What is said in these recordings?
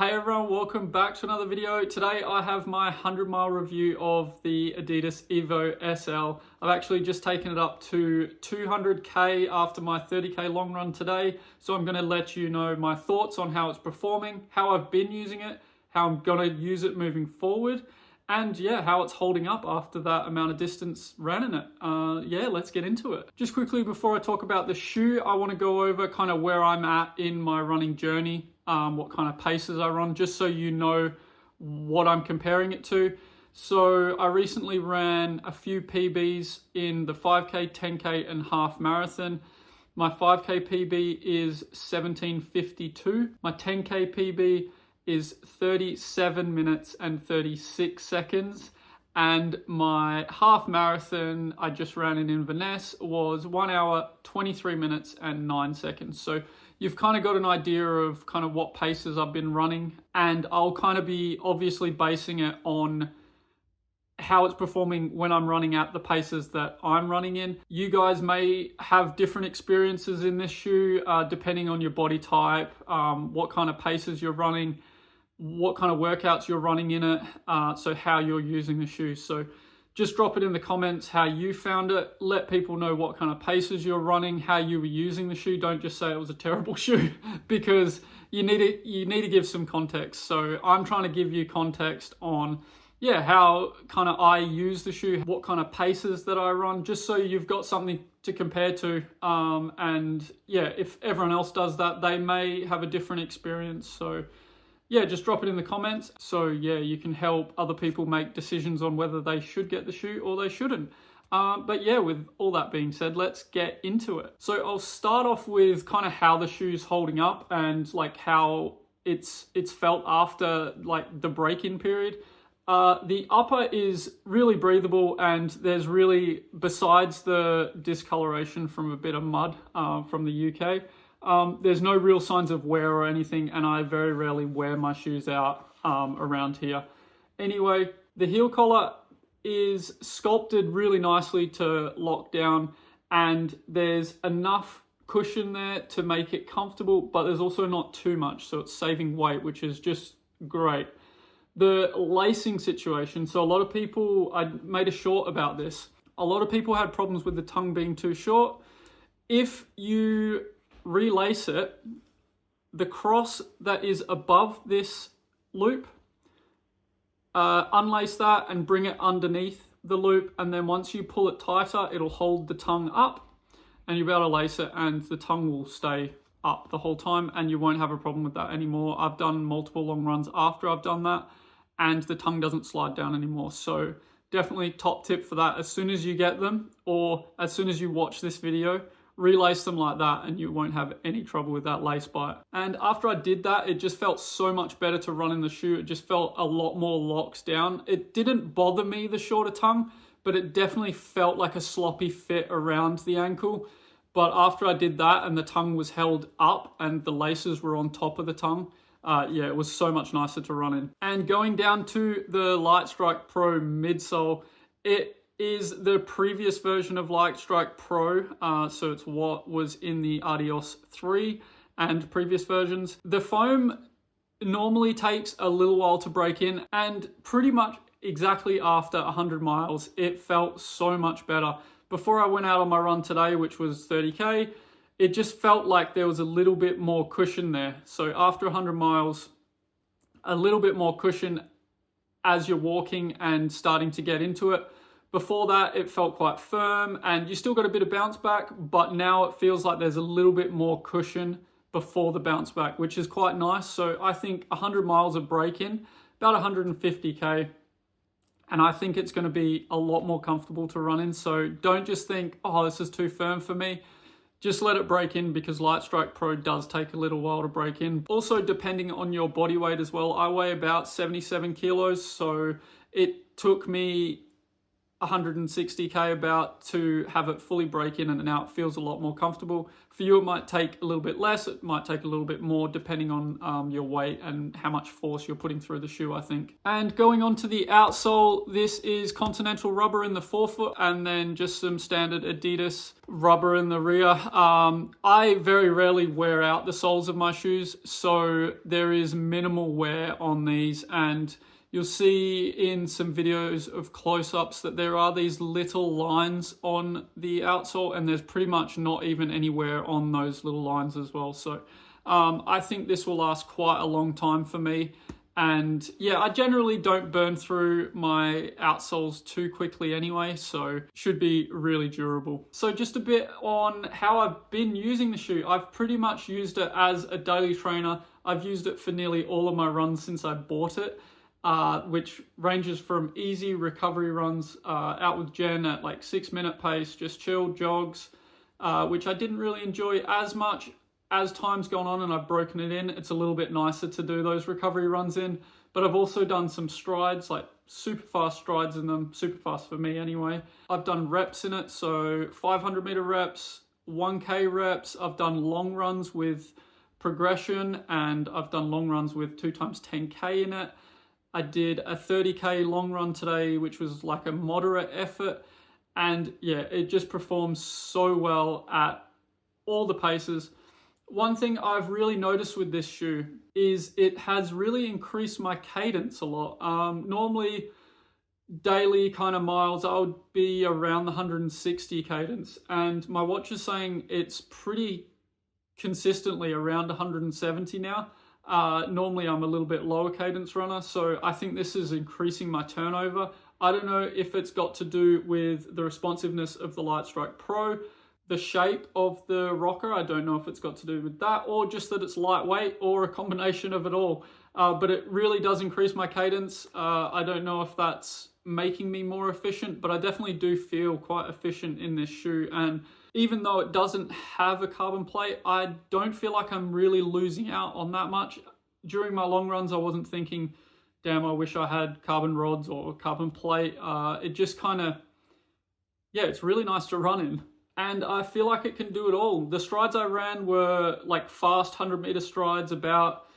Hey everyone, welcome back to another video. Today I have my 100-mile review of the Adidas EVO SL. I've actually just taken it up to 200k after my 30k long run today. So I'm going to let you know my thoughts on how it's performing, how I've been using it, how I'm going to use it moving forward, and yeah, how it's holding up after that amount of distance ran in it. Yeah, let's get into it. Just quickly before I talk about the shoe, I want to go over kind of where I'm at in my running journey. What kind of paces I run, just so you know what I'm comparing it to. So I recently ran a few PBs in the 5k, 10k and half marathon. My 5k PB is 17:52. My 10k PB is 37 minutes and 36 seconds. And my half marathon I just ran in Inverness was 1 hour, 23 minutes and 9 seconds. So you've kind of got an idea of kind of what paces I've been running, and I'll kind of be obviously basing it on how it's performing when I'm running at the paces that I'm running in. You guys may have different experiences in this shoe, depending on your body type, what kind of paces you're running, what kind of workouts you're running in it, so how you're using the shoe. So just drop it in the comments how you found it. Let people know what kind of paces you're running, how you were using the shoe. Don't just say it was a terrible shoe, because you need to give some context. So I'm trying to give you context on how kind of I use the shoe, what kind of paces that I run, just so you've got something to compare to. And yeah, if everyone else does that, they may have a different experience. So yeah, just drop it in the comments. So yeah, you can help other people make decisions on whether they should get the shoe or they shouldn't. But yeah, with all that being said, let's get into it. So I'll start off with kind of how the shoe's holding up and like how it's felt after like the break-in period. The upper is really breathable, and there's really, besides the discoloration from a bit of mud from the UK, there's no real signs of wear or anything, and I very rarely wear my shoes out around here. Anyway, the heel collar is sculpted really nicely to lock down, and there's enough cushion there to make it comfortable, but there's also not too much, so it's saving weight, which is just great. The lacing situation, so a lot of people, I made a short about this, a lot of people had problems with the tongue being too short. If you relace it, the cross that is above this loop, unlace that and bring it underneath the loop, and then once you pull it tighter, it'll hold the tongue up, and you'll be able to lace it, and the tongue will stay up the whole time, and you won't have a problem with that anymore. I've done multiple long runs after I've done that, and the tongue doesn't slide down anymore. So definitely top tip for that. As soon as you get them, or as soon as you watch this video, relace them like that and you won't have any trouble with that lace bite. And after I did that, it just felt so much better to run in the shoe. It just felt a lot more locked down. It didn't bother me, the shorter tongue, but it definitely felt like a sloppy fit around the ankle. But after I did that and the tongue was held up and the laces were on top of the tongue, yeah, it was so much nicer to run in. And going down to the Lightstrike Pro midsole, it is the previous version of Lightstrike Pro, so it's what was in the Adidas 3 and previous versions. The foam normally takes a little while to break in, and pretty much exactly after 100 miles, it felt so much better. Before I went out on my run today, which was 30k, it just felt like there was a little bit more cushion there. So after 100 miles, a little bit more cushion as you're walking and starting to get into it. Before that, it felt quite firm, and you still got a bit of bounce back, but now it feels like there's a little bit more cushion before the bounce back, which is quite nice. So I think 100 miles of break-in, about 150k, and I think it's going to be a lot more comfortable to run in. So don't just think, oh, this is too firm for me. Just let it break in, because Lightstrike Pro does take a little while to break in. Also, depending on your body weight as well, I weigh about 77 kilos, so it took me 160k about to have it fully break in and out. Feels a lot more comfortable. For you, it might take a little bit less, it might take a little bit more depending on your weight and how much force you're putting through the shoe, I think. And going on to the outsole, this is Continental rubber in the forefoot and then just some standard Adidas rubber in the rear. I very rarely wear out the soles of my shoes, so there is minimal wear on these, and you'll see in some videos of close-ups that there are these little lines on the outsole, and there's pretty much not even any wear on those little lines as well. So I think this will last quite a long time for me. And yeah, I generally don't burn through my outsoles too quickly anyway, so should be really durable. So just a bit on how I've been using the shoe. I've pretty much used it as a daily trainer. I've used it for nearly all of my runs since I bought it. Which ranges from easy recovery runs out with Jen at like 6-minute pace, just chill jogs, which I didn't really enjoy as much. As time's gone on and I've broken it in, it's a little bit nicer to do those recovery runs in. But I've also done some strides, like super fast strides in them, super fast for me anyway. I've done reps in it, so 500 meter reps, 1K reps. I've done long runs with progression, and I've done long runs with 2x10K in it. I did a 30k long run today, which was like a moderate effort. And yeah, it just performs so well at all the paces. One thing I've really noticed with this shoe is it has really increased my cadence a lot. Normally, daily kind of miles, I would be around the 160 cadence. And my watch is saying it's pretty consistently around 170 now. Normally I'm a little bit lower cadence runner, so I think this is increasing my turnover. I don't know if it's got to do with the responsiveness of the Lightstrike Pro, the shape of the rocker. I don't know if it's got to do with that, or just that it's lightweight, or a combination of it all. But it really does increase my cadence. I don't know if that's making me more efficient, but I definitely do feel quite efficient in this shoe. And even though it doesn't have a carbon plate, I don't feel like I'm really losing out on that much. During my long runs, I wasn't thinking, damn, I wish I had carbon rods or carbon plate. It just kind of, yeah, it's really nice to run in. And I feel like it can do it all. The strides I ran were like fast 100-meter strides, about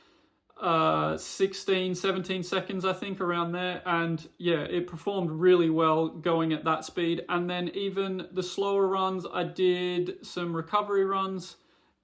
16, 17 seconds, I think, around there. And yeah, it performed really well going at that speed. And then even the slower runs, I did some recovery runs.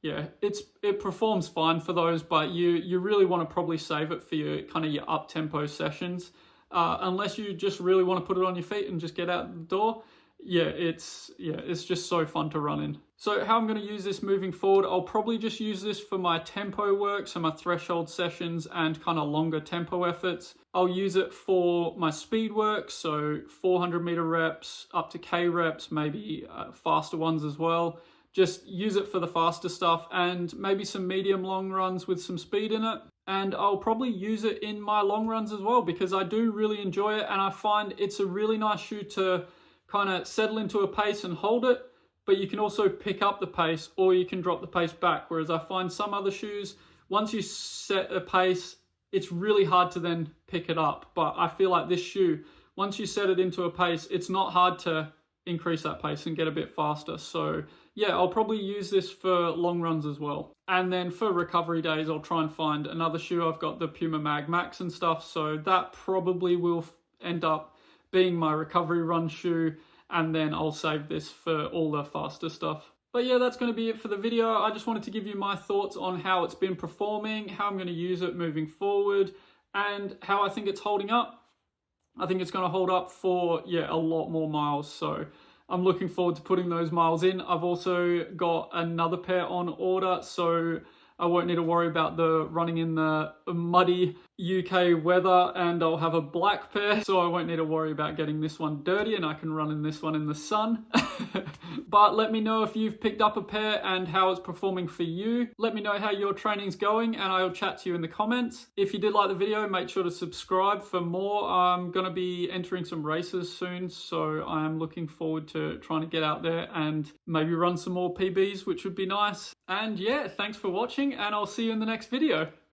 Yeah, it performs fine for those, but you really want to probably save it for your kind of your up-tempo sessions. Unless you just really want to put it on your feet and just get out the door. Yeah, it's just so fun to run in. So how I'm going to use this moving forward, I'll probably just use this for my tempo work, so my threshold sessions and kind of longer tempo efforts. I'll use it for my speed work, so 400 meter reps, up to K reps, maybe faster ones as well. Just use it for the faster stuff, and maybe some medium long runs with some speed in it. And I'll probably use it in my long runs as well, because I do really enjoy it, and I find it's a really nice shoe to kind of settle into a pace and hold it, but you can also pick up the pace, or you can drop the pace back. Whereas I find some other shoes, once you set a pace, it's really hard to then pick it up. But I feel like this shoe, once you set it into a pace, it's not hard to increase that pace and get a bit faster. So yeah, I'll probably use this for long runs as well. And then for recovery days, I'll try and find another shoe. I've got the Puma Mag Max and stuff, so that probably will end up being my recovery run shoe, and then I'll save this for all the faster stuff. But yeah, that's going to be it for the video. I just wanted to give you my thoughts on how it's been performing, how I'm going to use it moving forward, and how I think it's holding up. I think it's going to hold up for, yeah, a lot more miles, so I'm looking forward to putting those miles in. I've also got another pair on order, so I won't need to worry about the running in the muddy UK weather, and I'll have a black pair, so I won't need to worry about getting this one dirty, and I can run in this one in the sun. But let me know if you've picked up a pair and how it's performing for you. Let me know how your training's going, and I'll chat to you in the comments. If you did like the video, make sure to subscribe for more. I'm going to be entering some races soon, so I am looking forward to trying to get out there and maybe run some more PBs, which would be nice. And yeah, thanks for watching, and I'll see you in the next video.